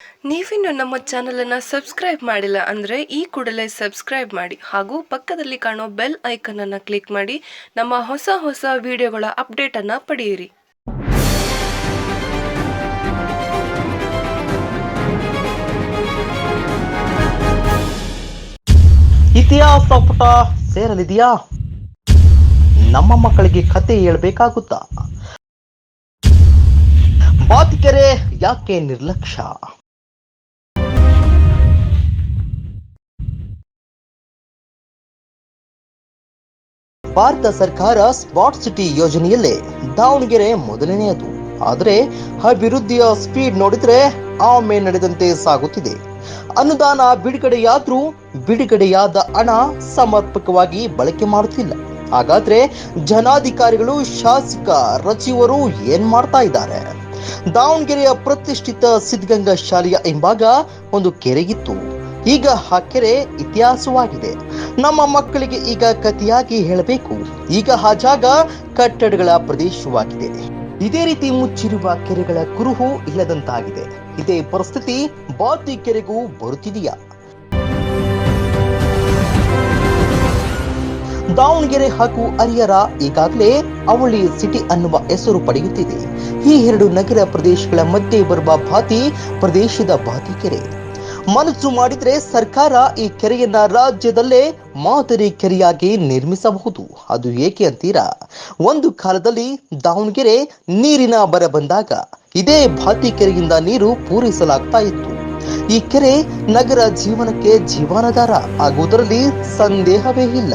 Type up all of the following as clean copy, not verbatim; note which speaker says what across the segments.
Speaker 1: ನೀವಿನ್ನು ನಮ್ಮ ಚಾನಲನ್ನು ಸಬ್ಸ್ಕ್ರೈಬ್ ಮಾಡಿಲ್ಲ ಅಂದರೆ ಈ ಕೂಡಲೇ ಸಬ್ಸ್ಕ್ರೈಬ್ ಮಾಡಿ ಹಾಗೂ ಪಕ್ಕದಲ್ಲಿ ಕಾಣೋ ಬೆಲ್ ಐಕನ್ ಅನ್ನು ಕ್ಲಿಕ್ ಮಾಡಿ ನಮ್ಮ ಹೊಸ ಹೊಸ ವಿಡಿಯೋಗಳ ಅಪ್ಡೇಟನ್ನು ಪಡೆಯಿರಿ.
Speaker 2: ಇತಿಹಾಸ ಪುಟ ಸೇರಲಿದೆಯಾ? ನಮ್ಮ ಮಕ್ಕಳಿಗೆ ಕತೆ ಹೇಳಬೇಕಾಗುತ್ತಾ? ಬಾತಿಕೆರೆ ಯಾಕೆ ನಿರ್ಲಕ್ಷ್ಯ? ಭಾರತ ಸರ್ಕಾರ ಸ್ಮಾರ್ಟ್ ಸಿಟಿ ಯೋಜನೆಯಲ್ಲೇ ದಾವಣಗೆರೆ ಮೊದಲನೆಯದು. ಆದರೆ ಅಭಿವೃದ್ಧಿಯ ಸ್ಪೀಡ್ ನೋಡಿದ್ರೆ ಆಮೆ ನಡೆದಂತೆ ಸಾಗುತ್ತಿದೆ. ಅನುದಾನ ಬಿಡುಗಡೆಯಾದ್ರೂ ಬಿಡುಗಡೆಯಾದ ಹಣ ಸಮರ್ಪಕವಾಗಿ ಬಳಕೆ ಮಾಡುತ್ತಿಲ್ಲ. ಹಾಗಾದ್ರೆ ಜನಾಧಿಕಾರಿಗಳು, ಶಾಸಕ, ಸಚಿವರು ಏನ್ ಮಾಡ್ತಾ ಇದ್ದಾರೆ? ದಾವಣಗೆರೆಯ ಪ್ರತಿಷ್ಠಿತ ಸಿದ್ಧಗಂಗಾ ಶಾಲೆಯ ಹಿಂಭಾಗ ಒಂದು ಕೆರೆಗಿತ್ತು. ಈಗ ಆ ಕೆರೆ ಇತಿಹಾಸವಾಗಿದೆ. ನಮ್ಮ ಮಕ್ಕಳಿಗೆ ಈಗ ಕಥೆಯಾಗಿ ಹೇಳಬೇಕು. ಈಗ ಆ ಜಾಗ ಕಟ್ಟಡಗಳ ಪ್ರದೇಶವಾಗಿದೆ. ಇದೇ ರೀತಿ ಮುಚ್ಚಿರುವ ಕೆರೆಗಳ ಕುರುಹು ಇಲ್ಲದಂತಾಗಿದೆ. ಇದೇ ಪರಿಸ್ಥಿತಿ ಬಾತಿ ಕೆರೆಗೂ ಬರುತ್ತಿದೆಯಾ? ದಾವಣಗೆರೆ ಹಾಗೂ ಹರಿಹರ ಈಗಾಗಲೇ ಅವಳಿ ಸಿಟಿ ಅನ್ನುವ ಹೆಸರು ಪಡೆಯುತ್ತಿದೆ. ಈ ಎರಡು ನಗರ ಪ್ರದೇಶಗಳ ಮಧ್ಯೆ ಬರುವ ಬಾತಿ ಪ್ರದೇಶದ ಬಾತಿ ಕೆರೆ. ಮನಸ್ಸು ಮಾಡಿದ್ರೆ ಸರ್ಕಾರ ಈ ಕೆರೆಯನ್ನ ರಾಜ್ಯದಲ್ಲೇ ಮಾದರಿ ಕೆರೆಯಾಗಿ ನಿರ್ಮಿಸಬಹುದು. ಅದು ಏಕೆ ಅಂತೀರಾ? ಒಂದು ಕಾಲದಲ್ಲಿ ದಾವಣಗೆರೆ ನೀರಿನ ಬರ ಬಂದಾಗ ಇದೇ ಬಾತಿ ಕೆರೆಯಿಂದ ನೀರು ಪೂರೈಸಲಾಗ್ತಾ ಇತ್ತು. ಈ ಕೆರೆ ನಗರ ಜೀವನಕ್ಕೆ ಜೀವನಾಧಾರ ಆಗುವುದರಲ್ಲಿ ಸಂದೇಹವೇ ಇಲ್ಲ.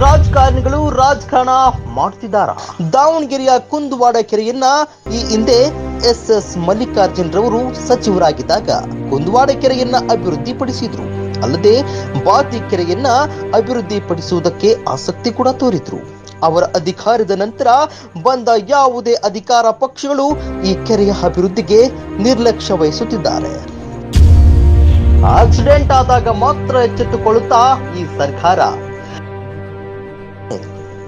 Speaker 2: ರಾಜಕಾರಣಿಗಳು ರಾಜಕಾರಣ ಮಾಡ್ತಿದ್ದಾರ? ದಾವಣಗೆರೆಯ ಕುಂದುವಾಡ ಕೆರೆಯನ್ನ ಈ ಹಿಂದೆ ಎಸ್ ಮಲ್ಲಿಕಾರ್ಜುನ್ ರವರು ಸಚಿವರಾಗಿದ್ದಾಗ ಕುಂದುವಾಡ ಕೆರೆಯನ್ನ ಅಭಿವೃದ್ಧಿ ಪಡಿಸಿದ್ರು. ಅಲ್ಲದೆ ಬಾತಿ ಕೆರೆಯನ್ನ ಅಭಿವೃದ್ಧಿ ಪಡಿಸುವುದಕ್ಕೆ ಆಸಕ್ತಿ ಕೂಡ ತೋರಿದ್ರು. ಅವರ ಅಧಿಕಾರದ ನಂತರ ಬಂದ ಯಾವುದೇ ಅಧಿಕಾರ ಪಕ್ಷಗಳು ಈ ಕೆರೆಯ ಅಭಿವೃದ್ಧಿಗೆ ನಿರ್ಲಕ್ಷ್ಯ ವಹಿಸುತ್ತಿದ್ದಾರೆ. ಆಕ್ಸಿಡೆಂಟ್ ಆದಾಗ ಮಾತ್ರ ಎಚ್ಚೆತ್ತುಕೊಳ್ಳುತ್ತಾ ಈ ಸರ್ಕಾರ.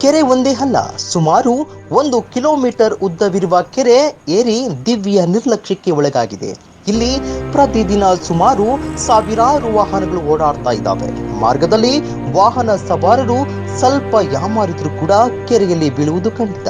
Speaker 2: ಕೆರೆ ಒಂದೇ ಅಲ್ಲ, ಸುಮಾರು 1 ಕಿಲೋಮೀಟರ್ ಉದ್ದವಿರುವ ಕೆರೆ ಏರಿ ದಿವ್ಯ ನಿರ್ಲಕ್ಷ್ಯಕ್ಕೆ ಒಳಗಾಗಿದೆ. ಇಲ್ಲಿ ಪ್ರತಿದಿನ ಸುಮಾರು ಸಾವಿರಾರು ವಾಹನಗಳು ಓಡಾಡ್ತಾ ಇದ್ದಾವೆ. ಮಾರ್ಗದಲ್ಲಿ ವಾಹನ ಸವಾರರು ಸ್ವಲ್ಪ ಯಾಮಾರಿದ್ರು ಕೂಡ ಕೆರೆಯಲ್ಲಿ ಬೀಳುವುದು ಖಂಡಿತ.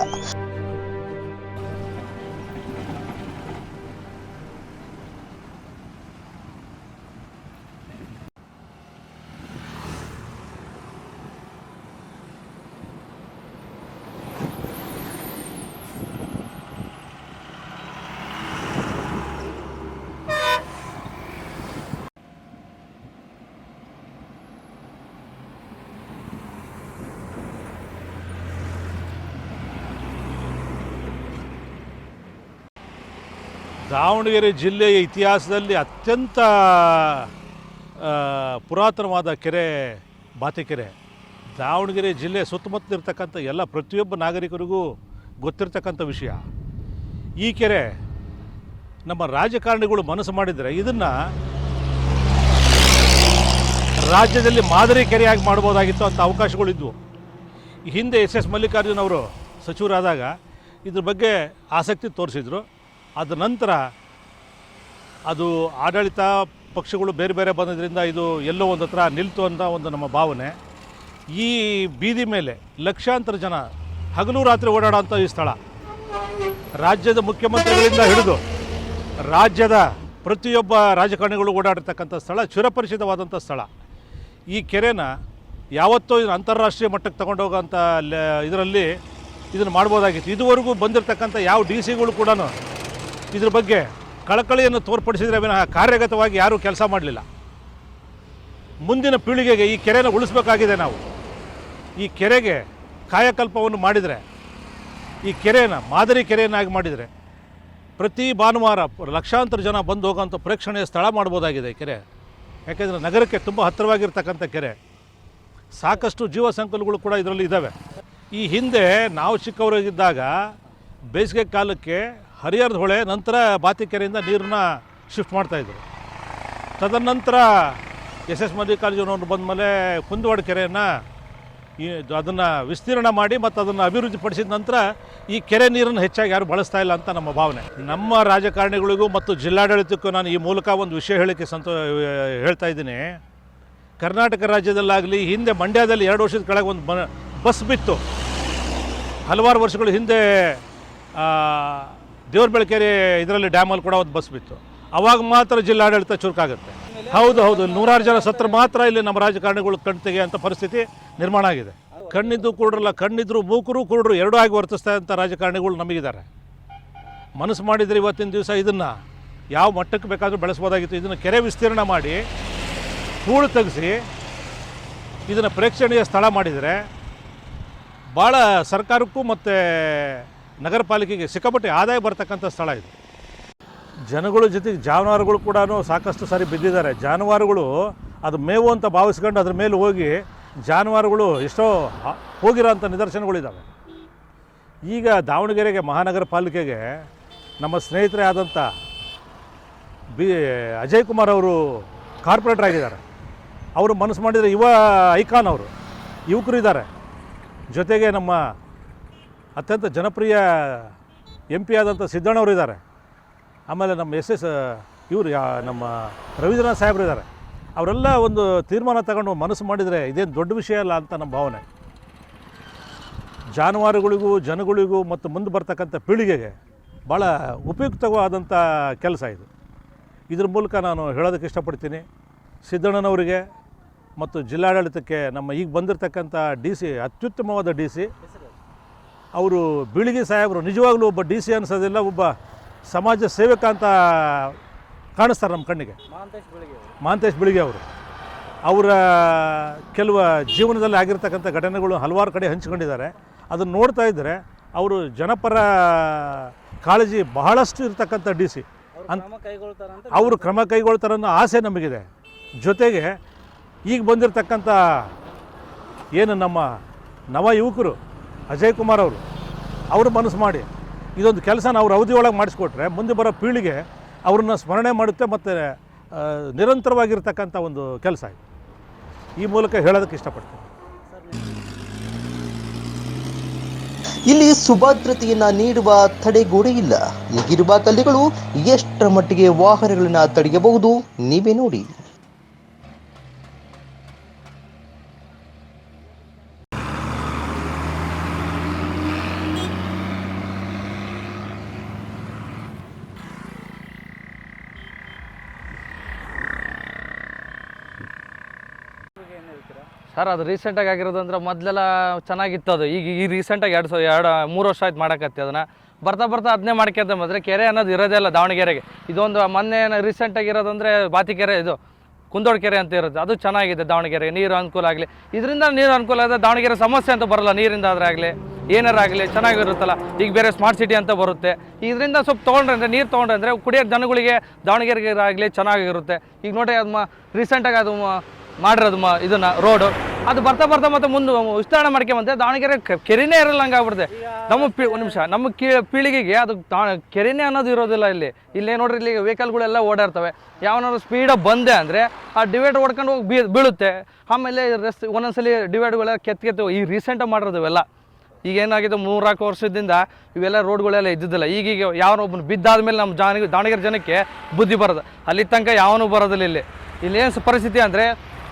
Speaker 3: ದಾವಣಗೆರೆ ಜಿಲ್ಲೆಯ ಇತಿಹಾಸದಲ್ಲಿ ಅತ್ಯಂತ ಪುರಾತನವಾದ ಕೆರೆ ಬಾತಿಕೆರೆ. ದಾವಣಗೆರೆ ಜಿಲ್ಲೆ ಸುತ್ತಮುತ್ತಲಿರ್ತಕ್ಕಂಥ ಎಲ್ಲ ಪ್ರತಿಯೊಬ್ಬ ನಾಗರಿಕರಿಗೂ ಗೊತ್ತಿರ್ತಕ್ಕಂಥ ವಿಷಯ. ಈ ಕೆರೆ ನಮ್ಮ ರಾಜಕಾರಣಿಗಳು ಮನಸ್ಸು ಮಾಡಿದರೆ ಇದನ್ನು ರಾಜ್ಯದಲ್ಲಿ ಮಾದರಿ ಕೆರೆಯಾಗಿ ಮಾಡ್ಬೋದಾಗಿತ್ತು ಅಂತ ಅವಕಾಶಗಳಿದ್ವು. ಹಿಂದೆ ಎಸ್ ಮಲ್ಲಿಕಾರ್ಜುನ್ ಅವರು ಸಚಿವರಾದಾಗ ಇದ್ರ ಬಗ್ಗೆ ಆಸಕ್ತಿ ತೋರಿಸಿದರು. ಅದ ನಂತರ ಅದು ಆಡಳಿತ ಪಕ್ಷಗಳು ಬೇರೆ ಬೇರೆ ಬಂದಿದ್ದರಿಂದ ಇದು ಎಲ್ಲೋ ಒಂದು ಹತ್ರ ನಿಲ್ತು ಅಂತ ಒಂದು ನಮ್ಮ ಭಾವನೆ. ಈ ಬೀದಿ ಮೇಲೆ ಲಕ್ಷಾಂತರ ಜನ ಹಗಲು ರಾತ್ರಿ ಓಡಾಡೋಂಥ ಈ ಸ್ಥಳ, ರಾಜ್ಯದ ಮುಖ್ಯಮಂತ್ರಿಗಳಿಂದ ಹಿಡಿದು ರಾಜ್ಯದ ಪ್ರತಿಯೊಬ್ಬ ರಾಜಕಾರಣಿಗಳು ಓಡಾಡಿರ್ತಕ್ಕಂಥ ಸ್ಥಳ, ಚಿರಪರಿಚಿತವಾದಂಥ ಸ್ಥಳ. ಈ ಕೆರೆನ ಯಾವತ್ತೂ ಅಂತಾರಾಷ್ಟ್ರೀಯ ಮಟ್ಟಕ್ಕೆ ತಗೊಂಡೋಗೋಂಥ ಇದರಲ್ಲಿ ಇದನ್ನು ಮಾಡ್ಬೋದಾಗಿತ್ತು. ಇದುವರೆಗೂ ಬಂದಿರತಕ್ಕಂಥ ಯಾವ ಡಿ ಸಿಗಳು ಕೂಡ ಇದ್ರ ಬಗ್ಗೆ ಕಳಕಳಿಯನ್ನು ತೋರ್ಪಡಿಸಿದರೆ ವಿನಃ ಕಾರ್ಯಗತವಾಗಿ ಯಾರೂ ಕೆಲಸ ಮಾಡಲಿಲ್ಲ. ಮುಂದಿನ ಪೀಳಿಗೆಗೆ ಈ ಕೆರೆನ ಉಳಿಸ್ಬೇಕಾಗಿದೆ. ನಾವು ಈ ಕೆರೆಗೆ ಕಾಯಕಲ್ಪವನ್ನು ಮಾಡಿದರೆ, ಈ ಕೆರೆನ ಮಾದರಿ ಕೆರೆಯನ್ನಾಗಿ ಮಾಡಿದರೆ ಪ್ರತಿ ಭಾನುವಾರ ಲಕ್ಷಾಂತರ ಜನ ಬಂದು ಹೋಗೋಂಥ ಪ್ರೇಕ್ಷಣೀಯ ಸ್ಥಳ ಮಾಡ್ಬೋದಾಗಿದೆ ಈ ಕೆರೆ. ಯಾಕೆಂದರೆ ನಗರಕ್ಕೆ ತುಂಬ ಹತ್ತಿರವಾಗಿರ್ತಕ್ಕಂಥ ಕೆರೆ. ಸಾಕಷ್ಟು ಜೀವ ಸಂಕುಲಗಳು ಕೂಡ ಇದರಲ್ಲಿ ಇದ್ದಾವೆ. ಈ ಹಿಂದೆ ನಾವು ಚಿಕ್ಕವರಾಗಿದ್ದಾಗ ಬೇಸಿಗೆ ಕಾಲಕ್ಕೆ ಹರಿಹರದ ಹೊಳೆ, ನಂತರ ಬಾತಿ ಕೆರೆಯಿಂದ ನೀರನ್ನ ಶಿಫ್ಟ್ ಮಾಡ್ತಾಯಿದ್ರು. ತದನಂತರ ಎಸ್ ಮಲ್ಲಿಕಾರ್ಜುನ್ ಅವರು ಬಂದ ಮೇಲೆ ಕುಂದುವಾಡ ಕೆರೆಯನ್ನು ಅದನ್ನು ವಿಸ್ತೀರ್ಣ ಮಾಡಿ ಮತ್ತು ಅದನ್ನು ಅಭಿವೃದ್ಧಿಪಡಿಸಿದ ನಂತರ ಈ ಕೆರೆ ನೀರನ್ನು ಹೆಚ್ಚಾಗಿ ಯಾರು ಬಳಸ್ತಾ ಇಲ್ಲ ಅಂತ ನಮ್ಮ ಭಾವನೆ. ನಮ್ಮ ರಾಜಕಾರಣಿಗಳಿಗೂ ಮತ್ತು ಜಿಲ್ಲಾಡಳಿತಕ್ಕೂ ನಾನು ಈ ಮೂಲಕ ಒಂದು ವಿಷಯ ಹೇಳೋಕ್ಕೆ ಹೇಳ್ತಾ ಇದ್ದೀನಿ. ಕರ್ನಾಟಕ ರಾಜ್ಯದಲ್ಲಾಗಲಿ ಹಿಂದೆ ಮಂಡ್ಯದಲ್ಲಿ 2 ವರ್ಷದ ಕೆಳಗೆ ಒಂದು ಬಸ್ ಬಿತ್ತು. ಹಲವಾರು ವರ್ಷಗಳ ಹಿಂದೆ ದೇವರಬೆಳಕೆರೆ ಇದರಲ್ಲಿ ಡ್ಯಾಮಲ್ಲಿ ಕೂಡ ಒಂದು ಬಸ್ ಬಿತ್ತು. ಅವಾಗ ಮಾತ್ರ ಜಿಲ್ಲಾಡಳಿತ ಚುರುಕಾಗುತ್ತೆ. ಹೌದು, ನೂರಾರು ಜನ ಸತ್ರ ಮಾತ್ರ ಇಲ್ಲಿ ನಮ್ಮ ರಾಜಕಾರಣಿಗಳು ಕಣ್ಣು ತೆಗೆಯುವಂಥ ಪರಿಸ್ಥಿತಿ ನಿರ್ಮಾಣ ಆಗಿದೆ. ಕಣ್ಣಿದ್ದು ಕುರುಡ್ರಲ್ಲ, ಕಣ್ಣಿದ್ರು ಮೂಕರು ಕುರುಡ್ರು ಎರಡೂ ಆಗಿ ವರ್ತಿಸ್ತಾ ಇದ್ದಂಥ ರಾಜಕಾರಣಿಗಳು ನಮಗಿದ್ದಾರೆ. ಮನಸ್ಸು ಮಾಡಿದರೆ ಇವತ್ತಿನ ದಿವಸ ಇದನ್ನು ಯಾವ ಮಟ್ಟಕ್ಕೆ ಬೇಕಾದರೂ ಬೆಳೆಸ್ಬೋದಾಗಿತ್ತು. ಇದನ್ನು ಕೆರೆ ವಿಸ್ತೀರ್ಣ ಮಾಡಿ ಹೂಳು ತೆಗೆಸಿ ಇದನ್ನು ಪ್ರೇಕ್ಷಣೀಯ ಸ್ಥಳ ಮಾಡಿದರೆ ಭಾಳ ಸರ್ಕಾರಕ್ಕೂ ಮತ್ತು ನಗರ ಪಾಲಿಕೆಗೆ ಸಿಕ್ಕಾಪಟ್ಟೆ ಆದಾಯ ಬರ್ತಕ್ಕಂಥ ಸ್ಥಳ ಇದು. ಜನಗಳ ಜೊತೆಗೆ ಜಾನುವಾರುಗಳು ಕೂಡ ಸಾಕಷ್ಟು ಸಾರಿ ಬಿದ್ದಿದ್ದಾರೆ. ಜಾನುವಾರುಗಳು ಅದು ಮೇವು ಅಂತ ಭಾವಿಸ್ಕೊಂಡು ಅದ್ರ ಮೇಲೆ ಹೋಗಿ ಜಾನುವಾರುಗಳು ಎಷ್ಟೋ ಹೋಗಿರೋಂಥ ನಿದರ್ಶನಗಳಿದ್ದಾವೆ. ಈಗ ದಾವಣಗೆರೆಗೆ ಮಹಾನಗರ ಪಾಲಿಕೆಗೆ ನಮ್ಮ ಸ್ನೇಹಿತರೇ ಆದಂಥ ಅಜಯ್ ಕುಮಾರ್ ಅವರು ಕಾರ್ಪೊರೇಟರ್ ಆಗಿದ್ದಾರೆ. ಅವರು ಮನಸ್ಸು ಮಾಡಿದರೆ ಐಕಾನ್ ಅವರು ಯುವಕರು ಇದ್ದಾರೆ. ಜೊತೆಗೆ ನಮ್ಮ ಅತ್ಯಂತ ಜನಪ್ರಿಯ MP ಆದಂಥ ಸಿದ್ದಣ್ಣವರು ಇದ್ದಾರೆ. ಆಮೇಲೆ ನಮ್ಮ ಇವರು ನಮ್ಮ ರವೀಂದ್ರನಾಥ್ ಸಾಹೇಬರು ಇದ್ದಾರೆ. ಅವರೆಲ್ಲ ಒಂದು ತೀರ್ಮಾನ ತಗೊಂಡು ಮನಸ್ಸು ಮಾಡಿದರೆ ಇದೇನು ದೊಡ್ಡ ವಿಷಯ ಅಲ್ಲ ಅಂತ ನಮ್ಮ ಭಾವನೆ. ಜಾನುವಾರುಗಳಿಗೂ ಜನಗಳಿಗೂ ಮತ್ತು ಮುಂದೆ ಬರ್ತಕ್ಕಂಥ ಪೀಳಿಗೆಗೆ ಭಾಳ ಉಪಯುಕ್ತವಾದಂಥ ಕೆಲಸ ಇದು. ಇದ್ರ ಮೂಲಕ ನಾನು ಹೇಳೋದಕ್ಕೆ ಇಷ್ಟಪಡ್ತೀನಿ ಸಿದ್ದಣ್ಣನವರಿಗೆ ಮತ್ತು ಜಿಲ್ಲಾಡಳಿತಕ್ಕೆ. ನಮ್ಮ ಈಗ ಬಂದಿರತಕ್ಕಂಥ DC ಅತ್ಯುತ್ತಮವಾದ DC ಅವರು ಬೀಳಿಗೆ ಸಾಹೇಬರು ನಿಜವಾಗ್ಲೂ ಒಬ್ಬ DC ಅನಿಸೋದಿಲ್ಲ, ಒಬ್ಬ ಸಮಾಜ ಸೇವಕ ಅಂತ ಕಾಣಿಸ್ತಾರೆ ನಮ್ಮ ಕಣ್ಣಿಗೆ. ಮಹಾಂತೇಶ್ ಬೀಳಿಗೆ ಅವರ ಕೆಲವು ಜೀವನದಲ್ಲಿ ಆಗಿರ್ತಕ್ಕಂಥ ಘಟನೆಗಳು ಹಲವಾರು ಕಡೆ ಹಂಚಿಕೊಂಡಿದ್ದಾರೆ. ಅದನ್ನು ನೋಡ್ತಾ ಇದ್ದರೆ ಅವರು ಜನಪರ ಕಾಳಜಿ ಬಹಳಷ್ಟು ಇರ್ತಕ್ಕಂಥ DC ಅವರು ಕ್ರಮ ಕೈಗೊಳ್ತಾರೆ ಅನ್ನೋ ಆಸೆ ನಮಗಿದೆ. ಜೊತೆಗೆ ಈಗ ಬಂದಿರತಕ್ಕಂಥ ಏನು ನಮ್ಮ ನವ ಯುವಕರು ಅಜಯ್ ಕುಮಾರ್ ಅವರು ಮನಸ್ಸು ಮಾಡಿ ಇದೊಂದು ಕೆಲಸನ ಅವ್ರ ಅವಧಿಯೊಳಗೆ ಮಾಡಿಸ್ಕೊಟ್ರೆ ಮುಂದೆ ಬರೋ ಪೀಳಿಗೆ ಅವ್ರನ್ನ ಸ್ಮರಣೆ ಮಾಡುತ್ತೆ ಮತ್ತು ನಿರಂತರವಾಗಿರ್ತಕ್ಕಂಥ ಒಂದು ಕೆಲಸ ಇದು. ಈ ಮೂಲಕ ಹೇಳೋದಕ್ಕೆ ಇಷ್ಟಪಡ್ತೀನಿ.
Speaker 2: ಇಲ್ಲಿ ಸುಭದ್ರತೆಯನ್ನ ನೀಡುವ ತಡೆಗೋಡೆ ಇಲ್ಲ. ಈಗಿರುವ ಕಲ್ಲುಗಳು ಎಷ್ಟರ ಮಟ್ಟಿಗೆ ವಾಹನಗಳನ್ನ ತಡೆಯಬಹುದು ನೀವೇ ನೋಡಿ.
Speaker 4: ಸರ್ ಅದು ರೀಸೆಂಟಾಗಿ ಆಗಿರೋದು ಅಂದರೆ ಮೊದಲೆಲ್ಲ ಚೆನ್ನಾಗಿತ್ತು. ಅದು ಈಗ ರೀಸೆಂಟಾಗಿ 2-3 ವರ್ಷ ಆಯ್ತು ಮಾಡೋಕತ್ತಿ. ಅದನ್ನು ಬರ್ತಾ ಅದನ್ನೇ ಮಾಡ್ಕೊಂತ ಬಂದರೆ ಕೆರೆ ಅನ್ನೋದು ಇರೋದೇ ಇಲ್ಲ ದಾವಣಗೆರೆಗೆ. ಇದೊಂದು ಮೊನ್ನೆ ರೀಸೆಂಟಾಗಿ ಇರೋದಂದರೆ ಬಾತಿಕೆರೆ, ಇದು ಕುಂದೋಡ್ ಕೆರೆ ಅಂತ ಇರುತ್ತೆ. ಅದು ಚೆನ್ನಾಗಿದೆ ದಾವಣಗೆರೆಗೆ, ನೀರು ಅನುಕೂಲ ಆಗಲಿ. ಇದರಿಂದ ನೀರು ಅನುಕೂಲ ಆದರೆ ದಾವಣಗೆರೆ ಸಮಸ್ಯೆ ಅಂತ ಬರೋಲ್ಲ. ನೀರಿಂದ ಆದರೆ ಆಗಲಿ ಏನಾರಾಗಲಿ ಚೆನ್ನಾಗಿರುತ್ತಲ್ಲ. ಈಗ ಬೇರೆ ಸ್ಮಾರ್ಟ್ ಸಿಟಿ ಅಂತ ಬರುತ್ತೆ. ಇದರಿಂದ ಸ್ವಲ್ಪ ತೊಗೊಂಡ್ರೆ ಅಂದರೆ ನೀರು ತೊಗೊಂಡ್ರೆ ಅಂದರೆ ಕುಡಿಯೋಕ್ಕೆ ಜನಗಳಿಗೆ ದಾವಣಗೆರೆಗೆ ಆಗಲಿ ಚೆನ್ನಾಗಿರುತ್ತೆ. ಈಗ ನೋಡಿ ಅದು ರೀಸೆಂಟಾಗಿ ಅದು ಮಾಡಿರೋದು ಇದನ್ನು ರೋಡು ಅದು ಬರ್ತಾ ಮತ್ತೆ ಮುಂದೆ ವಿಸ್ತರಣೆ ಮಾಡ್ಕೊಂಬಂತೆ ದಾವಣಗೆರೆ ಕೆರೆನೇ ಇರಲ್ಲ ಹಂಗೆ ಆಗ್ಬಿಡುತ್ತೆ. ಒಂದು ನಿಮಿಷ ನಮ್ಮ ಪೀಳಿಗೆಗೆ ಅದು ಕೆರೆನೇ ಅನ್ನೋದು ಇರೋದಿಲ್ಲ. ಇಲ್ಲೇ ನೋಡ್ರಿ, ಇಲ್ಲಿ ವೆಹಿಕಲ್ಗಳೆಲ್ಲ ಓಡಾಡ್ತವೆ. ಯಾವನಾದ್ರು ಸ್ಪೀಡಾಗಿ ಬಂದೆ ಅಂದರೆ ಆ ಡಿವೈಡ್ ಹೊಡ್ಕೊಂಡು ಹೋಗಿ ಬೀಳುತ್ತೆ. ಆಮೇಲೆ ಒಂದೊಂದ್ಸಲಿ ಡಿವೈಡ್ಗಳೆಲ್ಲ ಕೆತ್ತು ಈ ರೀಸೆಂಟಾಗಿ ಮಾಡಿರೋದು ಇವೆಲ್ಲ. ಈಗ ಏನಾಗಿದೆ 3-4 ವರ್ಷದಿಂದ ಇವೆಲ್ಲ ರೋಡ್ಗಳೆಲ್ಲ ಇದ್ದಿದ್ದಿಲ್ಲ. ಈಗೀಗ ಯಾವನೊಬ್ಬನು ಬಿದ್ದಾದ್ಮೇಲೆ ನಮ್ಮ ದಾವಣಗೆರೆ ಜನಕ್ಕೆ ಬುದ್ಧಿ ಬರೋದು. ಅಲ್ಲಿ ತನಕ ಯಾವನೂ ಬರೋದಿಲ್ಲ. ಇಲ್ಲೇನು ಪರಿಸ್ಥಿತಿ ಅಂದರೆ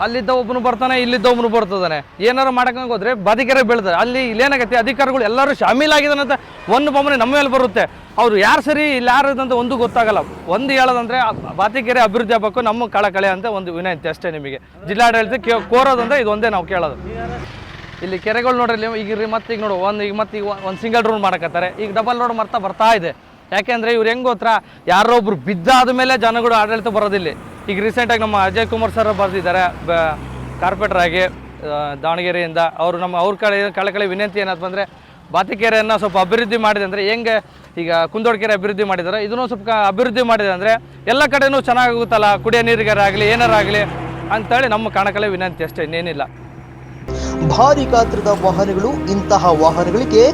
Speaker 4: ಅಲ್ಲಿದ್ದ ಒಬ್ಬನು ಬರ್ತಾನೆ, ಇಲ್ಲಿದ್ದ ಒಬ್ಬನು ಬರ್ತದಾನೆ. ಏನಾರು ಮಾಡಕ್ಕೆ ಹೋದ್ರೆ ಬಾದಿಕೆರೆ ಬೀಳ್ತಾರೆ. ಇಲ್ಲೇನಾಗತ್ತೆ, ಅಧಿಕಾರಿಗಳು ಎಲ್ಲರೂ ಶಾಮೀಲಾಗಿದ್ದಾನಂತ ಒಂದು ಬೊಮ್ಮನೆ ನಮ್ಮ ಮೇಲೆ ಬರುತ್ತೆ. ಅವರು ಯಾರು ಸರಿ ಇಲ್ಲಿ ಯಾರದಂತ ಒಂದು ಗೊತ್ತಾಗಲ್ಲ. ಒಂದು ಹೇಳೋದಂದರೆ ಬಾತಿಕೆರೆ ಅಭಿವೃದ್ಧಿ ಆಗಬೇಕು, ನಮ್ಮ ಕಳೆ ಅಂತ ಒಂದು ವಿನಂತಿ ಅಷ್ಟೇ ನಿಮಗೆ. ಜಿಲ್ಲಾಡಳಿತ ಕೋರೋದಂದರೆ ಇದೊಂದೇ ನಾವು ಕೇಳೋದು. ಇಲ್ಲಿ ಕೆರೆಗಳು ನೋಡ್ರಿ, ಈಗ ಮತ್ತೆ ನೋಡು ಒಂದು ಸಿಂಗಲ್ ರೋಡ್ ಮಾಡಕತ್ತಾರೆ. ಈಗ ಡಬಲ್ ರೋಡ್ ಬರ್ತಾ ಇದೆ. ಯಾಕೆಂದರೆ ಇವ್ರು ಹೆಂಗೆ ಗೊತ್ತಾ, ಯಾರೋ ಒಬ್ರು ಬಿದ್ದಾದ ಮೇಲೆ ಜನಗಳು ಆಡಳಿತ ಬರೋದಿಲ್ಲ. ಈಗ ರೀಸೆಂಟಾಗಿ ನಮ್ಮ ಅಜಯ್ ಕುಮಾರ್ ಸರ್ ಬರ್ತಿದ್ದಾರೆ ಕಾರ್ಪೊರೇಟರ್ ಆಗಿ ದಾವಣಗೆರೆಯಿಂದ. ಅವರು ಅವ್ರ ಕಳೆ ವಿನಂತಿ ಏನಪ್ಪ ಅಂದರೆ ಬಾತಿಕೆರೆಯನ್ನು ಸ್ವಲ್ಪ ಅಭಿವೃದ್ಧಿ ಮಾಡಿದೆ ಅಂದರೆ ಹೆಂಗೆ ಈಗ ಕುಂದೋಡ್ ಕೆರೆ ಅಭಿವೃದ್ಧಿ ಮಾಡಿದ್ದಾರೆ, ಇದನ್ನು ಸ್ವಲ್ಪ ಅಭಿವೃದ್ಧಿ ಮಾಡಿದೆ ಅಂದರೆ ಎಲ್ಲ ಕಡೆಯೂ ಚೆನ್ನಾಗುತ್ತಲ್ಲ, ಕುಡಿಯೋ ನೀರಿಗಾರಾಗಲಿ ಏನಾರಾಗಲಿ ಅಂತೇಳಿ ನಮ್ಮ ಕಣಕಳೆ ವಿನಂತಿ ಅಷ್ಟೇ, ಇನ್ನೇನಿಲ್ಲ.
Speaker 2: ಭಾರಿ ಗಾತ್ರದ ವಾಹನಗಳು, ಇಂತಹ ವಾಹನಗಳಿಗೆ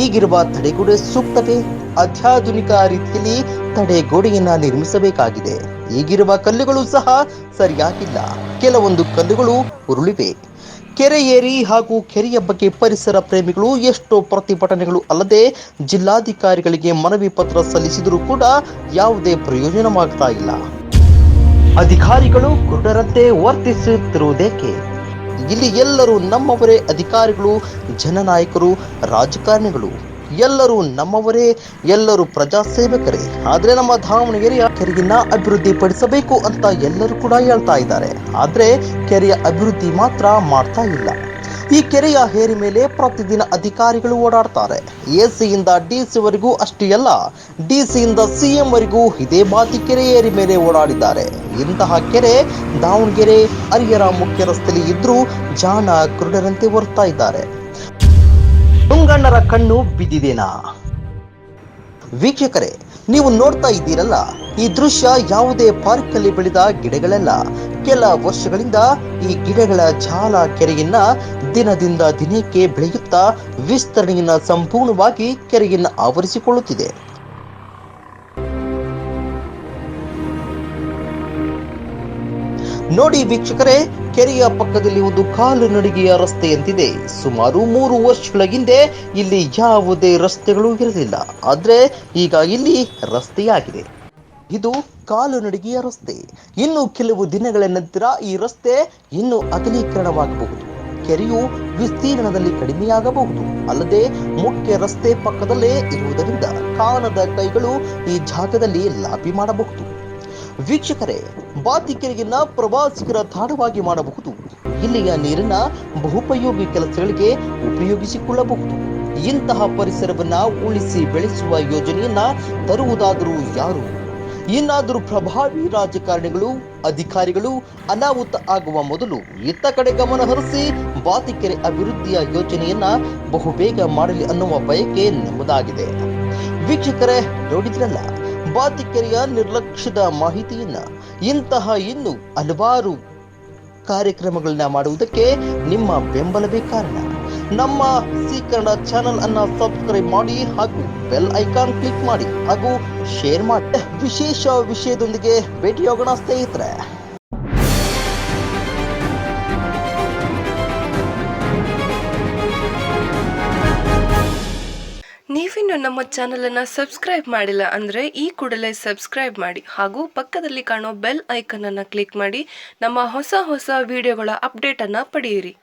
Speaker 2: ಈಗಿರುವ ತಡೆಗೋಡೆ ಸೂಕ್ತವೇ? ಅತ್ಯಾಧುನಿಕ ರೀತಿಯಲ್ಲಿ ತಡೆಗೋಡೆಯನ್ನ ನಿರ್ಮಿಸಬೇಕಾಗಿದೆ. ಈಗಿರುವ ಕಲ್ಲುಗಳು ಸಹ ಸರಿಯಾಗಿಲ್ಲ. ಕೆಲವೊಂದು ಕಲ್ಲುಗಳು ಉರುಳಿವೆ. ಕೆರೆ ಏರಿ ಹಾಗೂ ಕೆರೆಯ ಬಗ್ಗೆ ಪರಿಸರ ಪ್ರೇಮಿಗಳು ಎಷ್ಟೋ ಪ್ರತಿಭಟನೆಗಳು ಅಲ್ಲದೆ ಜಿಲ್ಲಾಧಿಕಾರಿಗಳಿಗೆ ಮನವಿ ಪತ್ರ ಸಲ್ಲಿಸಿದರೂ ಕೂಡ ಯಾವುದೇ ಪ್ರಯೋಜನವಾಗ್ತಾ ಇಲ್ಲ. ಅಧಿಕಾರಿಗಳು ಕುರುಡರಂತೆ ವರ್ತಿಸುತ್ತಿರುವುದೇಕೆ? ಇಲ್ಲಿ ಎಲ್ಲರೂ ನಮ್ಮವರೇ, ಅಧಿಕಾರಿಗಳು, ಜನನಾಯಕರು, ರಾಜಕಾರಣಿಗಳು ಎಲ್ಲರೂ ನಮ್ಮವರೇ, ಎಲ್ಲರೂ ಪ್ರಜಾಸೇವಕರೇ. ಆದ್ರೆ ನಮ್ಮ ದಾವಣಗೆರೆಯ ಕೆರೆಯನ್ನ ಅಭಿವೃದ್ಧಿ ಪಡಿಸಬೇಕು ಅಂತ ಎಲ್ಲರೂ ಕೂಡ ಹೇಳ್ತಾ ಇದ್ದಾರೆ. ಆದ್ರೆ ಕೆರೆಯ ಅಭಿವೃದ್ಧಿ ಮಾತ್ರ ಮಾಡ್ತಾ ಇಲ್ಲ. ಈ ಕೆರೆಯ ಹೇರಿ ಮೇಲೆ ಪ್ರತಿದಿನ ಅಧಿಕಾರಿಗಳು ಓಡಾಡ್ತಾರೆ. ಎಸಿಯಿಂದ ಡಿಸಿ ವರೆಗೂ, ಅಷ್ಟೇ ಅಲ್ಲ ಡಿಸಿಯಿಂದ ಸಿಎಂ ವರೆಗೂ ಇದೇ ಬಾತಿ ಕೆರೆ ಏರಿ ಮೇಲೆ ಓಡಾಡಿದ್ದಾರೆ. ಇಂತಹ ಕೆರೆ ದಾವಣಗೆರೆ ಹರಿಹರ ಮುಖ್ಯ ರಸ್ತೆಯಲ್ಲಿ ಇದ್ರೂ ಜಾಣ ಕುರುಡರಂತೆ ಬರ್ತಾ ಇದ್ದಾರೆ. ತುಂಗಣ್ಣರ ಕಣ್ಣು ಬಿದ್ದಿದೇನಾ? ವೀಕ್ಷಕರೇ, ನೀವು ನೋಡ್ತಾ ಇದ್ದೀರಲ್ಲ, ಈ ದೃಶ್ಯ ಯಾವುದೇ ಪಾರ್ಕ್ ಅಲ್ಲಿ ಬೆಳೆದ ಗಿಡಗಳಲ್ಲ. ಕೆಲ ವರ್ಷಗಳಿಂದ ಈ ಗಿಡಗಳ ಜಾಲ ಕೆರೆಯನ್ನ ದಿನದಿಂದ ದಿನಕ್ಕೆ ಬೆಳೆಯುತ್ತಾ ವಿಸ್ತರಣೆಯನ್ನ ಸಂಪೂರ್ಣವಾಗಿ ಕೆರೆಯನ್ನ ಆವರಿಸಿಕೊಳ್ಳುತ್ತಿದೆ. ನೋಡಿ ವೀಕ್ಷಕರೇ, ಕೆರೆಯ ಪಕ್ಕದಲ್ಲಿ ಒಂದು ಕಾಲುನಡಿಗೆಯ ರಸ್ತೆಯಂತಿದೆ. ಸುಮಾರು 3 ವರ್ಷಗಳ ಹಿಂದೆ ಇಲ್ಲಿ ಯಾವುದೇ ರಸ್ತೆಗಳು ಇರಲಿಲ್ಲ. ಆದ್ರೆ ಈಗ ಇಲ್ಲಿ ರಸ್ತೆಯಾಗಿದೆ. ಇದು ಕಾಲುನಡಿಗೆಯ ರಸ್ತೆ. ಇನ್ನು ಕೆಲವು ದಿನಗಳ ನಂತರ ಈ ರಸ್ತೆ ಇನ್ನು ಅಗಲೀಕರಣವಾಗಬಹುದು. ಕೆರೆಯು ವಿಸ್ತೀರ್ಣದಲ್ಲಿ ಕಡಿಮೆಯಾಗಬಹುದು. ಅಲ್ಲದೆ ಮುಖ್ಯ ರಸ್ತೆ ಪಕ್ಕದಲ್ಲೇ ಇರುವುದರಿಂದ ಕಾಣದ ಕೈಗಳು ಈ ಜಾಗದಲ್ಲಿ ಲಾಬಿ ಮಾಡಬಹುದು. ವೀಕ್ಷಕರೇ, ಬಾತಿ ಕೆರೆಯನ್ನ ಪ್ರವಾಸಿಗರ ತಾಣವಾಗಿ ಮಾಡಬಹುದು. ಇಲ್ಲಿಯ ನೀರನ್ನ ಬಹುಪಯೋಗಿ ಕೆಲಸಗಳಿಗೆ ಉಪಯೋಗಿಸಿಕೊಳ್ಳಬಹುದು. ಇಂತಹ ಪರಿಸರವನ್ನ ಉಳಿಸಿ ಬೆಳೆಸುವ ಯೋಜನೆಯನ್ನ ತರುವುದಾದರೂ ಯಾರು? ಇನ್ನಾದರೂ ಪ್ರಭಾವಿ ರಾಜಕಾರಣಿಗಳು, ಅಧಿಕಾರಿಗಳು ಅನಾಹುತ ಆಗುವ ಮೊದಲು ಇತ್ತ ಕಡೆ ಗಮನ ಹರಿಸಿ ಬಾತಿಕೆರೆ ಅಭಿವೃದ್ಧಿಯ ಯೋಜನೆಯನ್ನ ಬಹುಬೇಗ ಮಾಡಲಿ ಅನ್ನುವ ಬಯಕೆ ನಮ್ಮದಾಗಿದೆ. ವೀಕ್ಷಕರೇ, ನೋಡಿದ್ರಲ್ಲ ಬಾತಿಕೆರೆಯ ನಿರ್ಲಕ್ಷ್ಯದ ಮಾಹಿತಿಯನ್ನ. ಇಂತಹ ಇನ್ನು ಹಲವಾರು ಕಾರ್ಯಕ್ರಮಗಳನ್ನ ಮಾಡುವುದಕ್ಕೆ ನಿಮ್ಮ ಬೆಂಬಲವೇ ಕಾರಣ. ನಮ್ಮ ಸಿ ಕನ್ನಡ ಚಾನೆಲ್ ಅನ್ನ ಸಬ್ಸ್ಕ್ರೈಬ್ ಮಾಡಿ ಹಾಗೂ ಬೆಲ್ ಐಕಾನ್ ಕ್ಲಿಕ್ ಮಾಡಿ ಹಾಗೂ ಶೇರ್ ಮಾಡಿ. ವಿಶೇಷ ವಿಷಯದೊಂದಿಗೆ ಭೇಟಿಯಾಗೋಣ ಸ್ನೇಹಿತರೆ.
Speaker 1: ನೀವಿನ್ನು ನಮ್ಮ ಚಾನಲನ್ನು ಸಬ್ಸ್ಕ್ರೈಬ್ ಮಾಡಿಲ್ಲ ಅಂದರೆ ಈ ಕೂಡಲೇ ಸಬ್ಸ್ಕ್ರೈಬ್ ಮಾಡಿ ಹಾಗೂ ಪಕ್ಕದಲ್ಲಿ ಕಾಣೋ ಬೆಲ್ ಐಕನನ್ನು ಕ್ಲಿಕ್ ಮಾಡಿ ನಮ್ಮ ಹೊಸ ವಿಡಿಯೋಗಳ ಅಪ್ಡೇಟನ್ನು ಪಡೆಯಿರಿ.